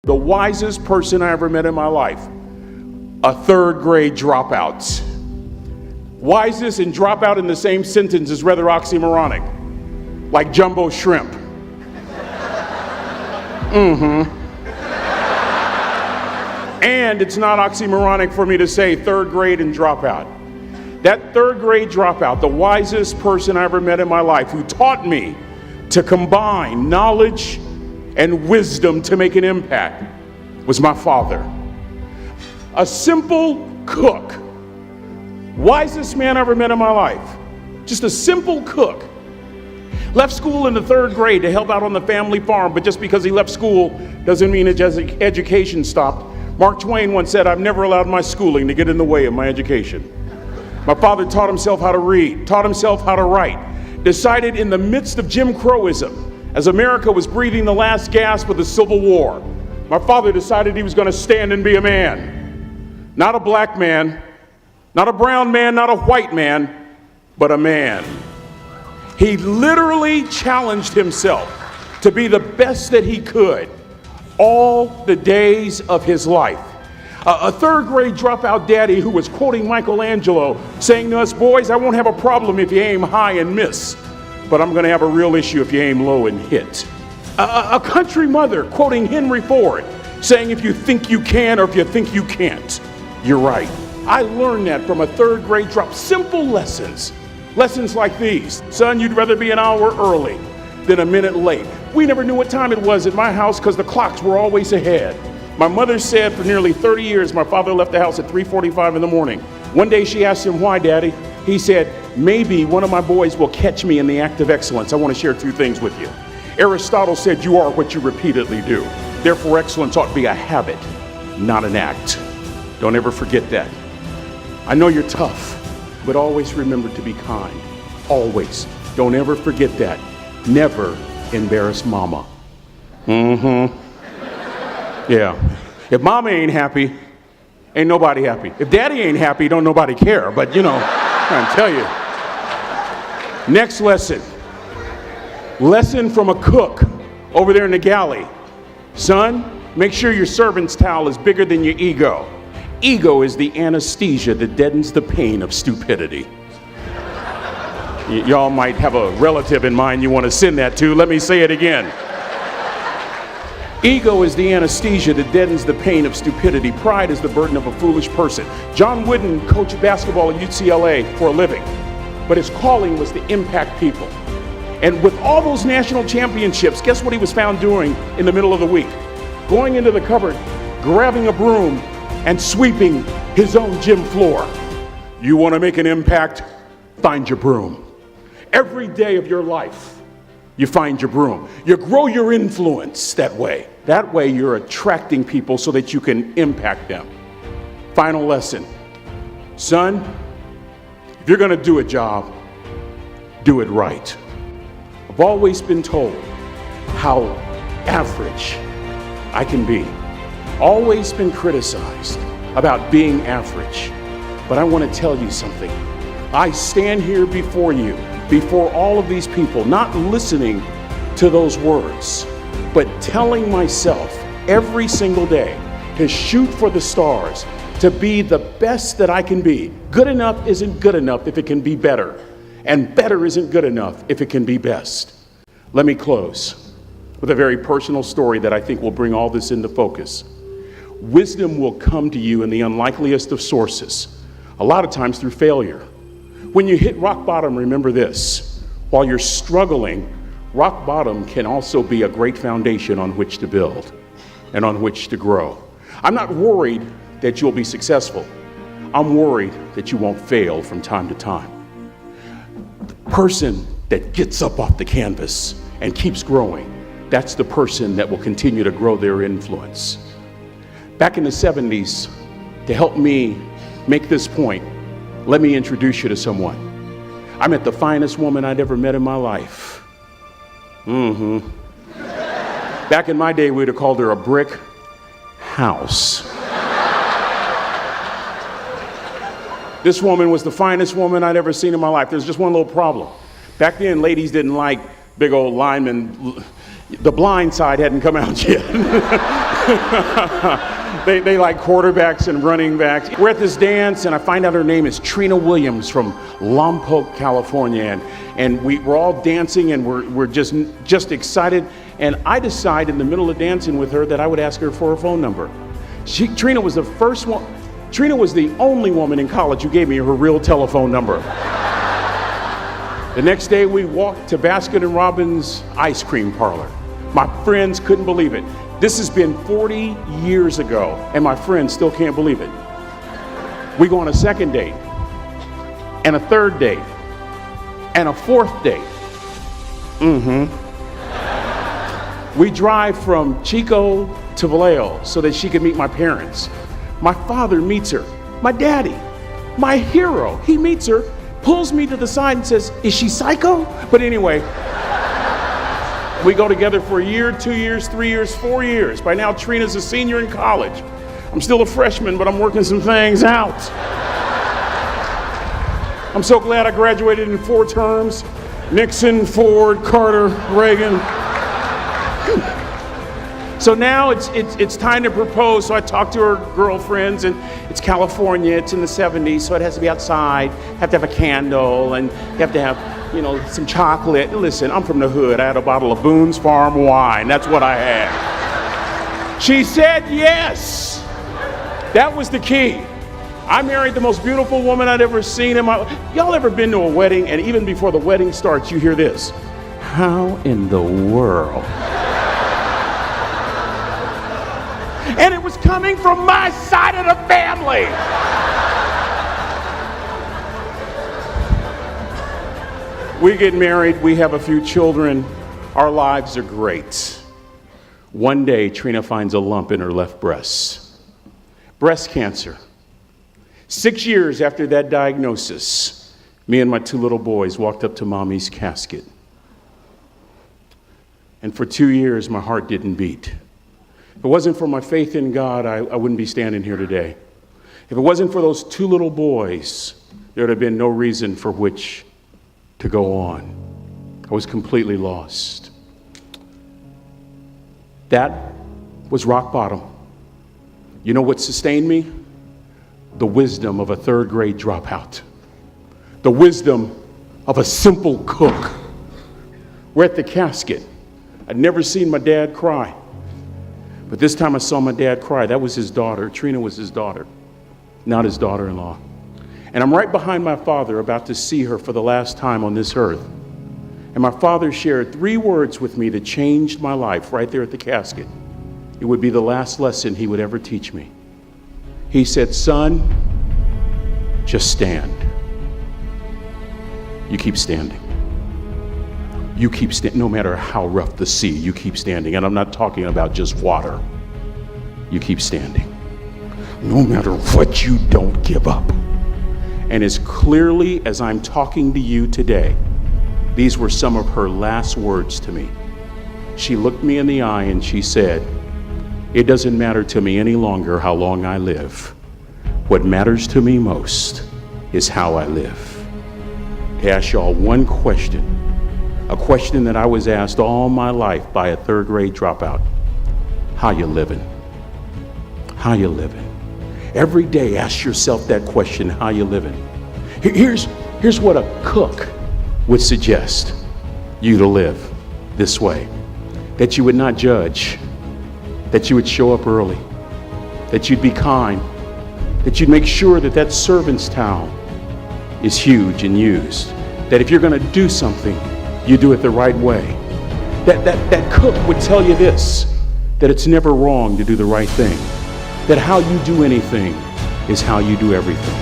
The wisest person I ever met in my life, a third grade dropout. Wisest and dropout in the same sentence is rather oxymoronic, like jumbo shrimp. And it's not oxymoronic for me to say third grade and dropout. That third grade dropout, the wisest person I ever met in my life, who taught me to combine knowledge and wisdom to make an impact, was my father. A simple cook. Wisest man I ever met in my life. Just a simple cook. Left school in the third grade to help out on the family farm, but just because he left school doesn't mean his education stopped. Mark Twain once said, "I've never allowed my schooling to get in the way of my education." My father taught himself how to read, taught himself how to write, decided in the midst of Jim Crowism, as America was breathing the last gasp of the Civil War, my father decided he was going to stand and be a man. Not a black man, not a brown man, not a white man, but a man. He literally challenged himself to be the best that he could all the days of his life. A third grade dropout daddy who was quoting Michelangelo, saying to us, "Boys, I won't have a problem if you aim high and miss, but I'm going to have a real issue if you aim low and hit." A country mother quoting Henry Ford, saying, "If you think you can or if you think you can't, you're right." I learned that from a third grade drop. Simple lessons. Lessons like these. Son, you'd rather be an hour early than a minute late. We never knew what time it was at my house because the clocks were always ahead. My mother said for nearly 30 years, my father left the house at 3:45 in the morning. One day she asked him, "Why, Daddy?" He said, "Maybe one of my boys will catch me in the act of excellence. I want to share two things with you." Aristotle said, "You are what you repeatedly do." Therefore, excellence ought to be a habit, not an act. Don't ever forget that. I know you're tough, but always remember to be kind. Always. Don't ever forget that. Never embarrass mama. Yeah. If mama ain't happy, ain't nobody happy. If daddy ain't happy, don't nobody care. But I'm trying to tell you. Next lesson. Lesson from a cook over there in the galley. Son, make sure your servant's towel is bigger than your ego. Ego is the anesthesia that deadens the pain of stupidity. Y'all might have a relative in mind you want to send that to. Let me say it again. Ego is the anesthesia that deadens the pain of stupidity. Pride is the burden of a foolish person. John Wooden coached basketball at UCLA for a living, but his calling was to impact people. And with all those national championships, guess what he was found doing in the middle of the week? Going into the cupboard, grabbing a broom, and sweeping his own gym floor. You want to make an impact? Find your broom. Every day of your life, you find your broom. You grow your influence that way. That way you're attracting people so that you can impact them. Final lesson. Son, if you're going to do a job, do it right. I've always been told how average I can be. Always been criticized about being average. But I want to tell you something. I stand here before you, before all of these people, not listening to those words, but telling myself every single day to shoot for the stars, to be the best that I can be. Good enough isn't good enough if it can be better, and better isn't good enough if it can be best. Let me close with a very personal story that I think will bring all this into focus. Wisdom will come to you in the unlikeliest of sources, a lot of times through failure. When you hit rock bottom, remember this. While you're struggling, rock bottom can also be a great foundation on which to build and on which to grow. I'm not worried that you'll be successful. I'm worried that you won't fail from time to time. The person that gets up off the canvas and keeps growing, that's the person that will continue to grow their influence. Back in the 70s, to help me make this point, let me introduce you to someone. I met the finest woman I'd ever met in my life. Back in my day, we'd have called her a brick house. This woman was the finest woman I'd ever seen in my life. There's just one little problem. Back then, ladies didn't like big old linemen. The Blind Side hadn't come out yet. They like quarterbacks and running backs. We're at this dance, and I find out her name is Trina Williams from Lompoc, California, and we're all dancing, and we're just excited. And I decide in the middle of dancing with her that I would ask her for her phone number. Trina was the first one. Trina was the only woman in college who gave me her real telephone number. The next day, we walked to Baskin & Robbins ice cream parlor. My friends couldn't believe it. This has been 40 years ago, and my friends still can't believe it. We go on a second date, and a third date, and a fourth date. We drive from Chico to Vallejo so that she could meet my parents. My father meets her. My daddy, my hero, he meets her, pulls me to the side and says, "Is she psycho?" But anyway, we go together for a year, 2 years, 3 years, 4 years. By now, Trina's a senior in college. I'm still a freshman, but I'm working some things out. I'm so glad I graduated in 4 terms. Nixon, Ford, Carter, Reagan. So now it's time to propose. So I talk to her girlfriends, and it's California, it's in the 70s, so it has to be outside. Have to have a candle, and you have to have, some chocolate. Listen, I'm from the hood. I had a bottle of Boone's Farm wine. That's what I had. She said yes. That was the key. I married the most beautiful woman I'd ever seen in my life. Y'all ever been to a wedding, and even before the wedding starts, you hear this? How in the world? And it was coming from my side of the family. We get married, we have a few children, our lives are great. One day, Trina finds a lump in her left breast. Breast cancer. 6 years after that diagnosis, me and my 2 little boys walked up to Mommy's casket. And for 2 years, my heart didn't beat. If it wasn't for my faith in God, I wouldn't be standing here today. If it wasn't for those 2 little boys, there would have been no reason for which to go on. I was completely lost. That was rock bottom. You know what sustained me? The wisdom of a 3rd grade dropout. The wisdom of a simple cook. We're at the casket. I'd never seen my dad cry. But this time I saw my dad cry. That was his daughter. Trina was his daughter, not his daughter-in-law. And I'm right behind my father, about to see her for the last time on this earth. And my father shared 3 words with me that changed my life right there at the casket. It would be the last lesson he would ever teach me. He said, "Son, just stand. You keep standing. You keep standing, no matter how rough the sea, you keep standing." And I'm not talking about just water. You keep standing. No matter what, you don't give up. And as clearly as I'm talking to you today, these were some of her last words to me. She looked me in the eye and she said, "It doesn't matter to me any longer how long I live. What matters to me most is how I live." To ask y'all one question, a question that I was asked all my life by a 3rd grade dropout. How you living? How you living? Every day ask yourself that question, how you living? Here's what a cook would suggest you to live this way. That you would not judge, that you would show up early, that you'd be kind, that you'd make sure that that servant's towel is huge and used, that if you're gonna do something, you do it the right way. That cook would tell you this, that it's never wrong to do the right thing, that how you do anything is how you do everything.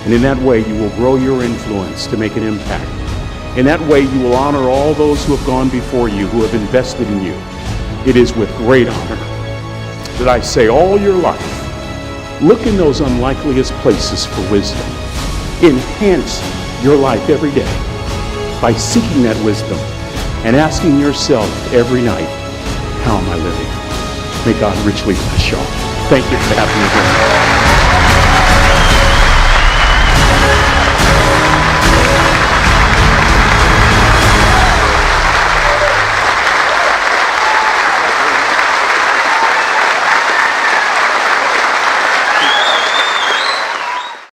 And in that way, you will grow your influence to make an impact. In that way, you will honor all those who have gone before you, who have invested in you. It is with great honor that I say all your life, look in those unlikeliest places for wisdom. Enhance your life every day by seeking that wisdom and asking yourself every night, how am I living? May God richly bless y'all. Thank you for having me here.